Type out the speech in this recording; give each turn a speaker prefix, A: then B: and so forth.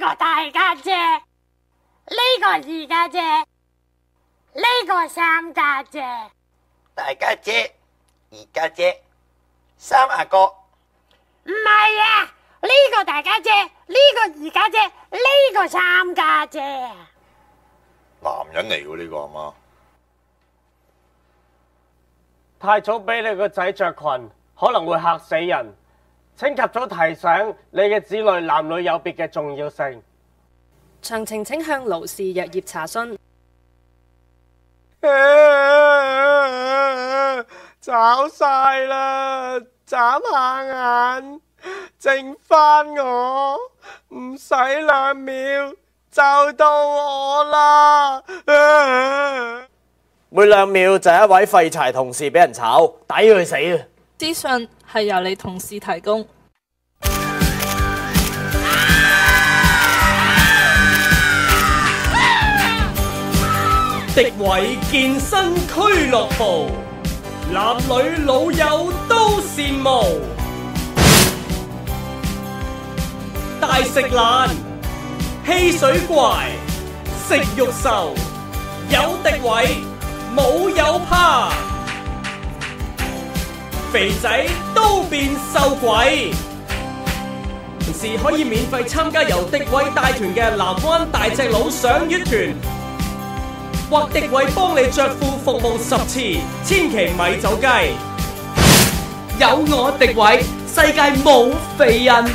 A: 個大家姐，呢個二家姐，呢個三家姐。
B: 大家姐、二家姐、三阿哥。
A: 唔係啊，呢個大家姐，呢個二家姐，呢個三家姐啊。
C: 男人嚟喎呢個阿媽。
D: 太早俾你個仔着裙，可能會嚇死人。請及早提醒你嘅子女男女有別嘅重要性。
E: 詳情請向勞氏藥業查詢。
D: 找晒啦，眨下眼，剩翻我，唔使2秒就到我啦。每2秒就一位廢柴同事俾人炒，抵佢死啊！
F: 資訊係由你同事提供。
G: 迪偉健身俱樂部，男女老幼都羨慕。大食懶，汽水怪，食肉獸，有迪偉冇有怕。肥仔都變瘦鬼，同時可以免費參加由迪偉帶團嘅南灣大隻佬賞月團，或迪偉幫你着褲服務10次，千祈咪走雞。有我迪偉，世界冇肥人。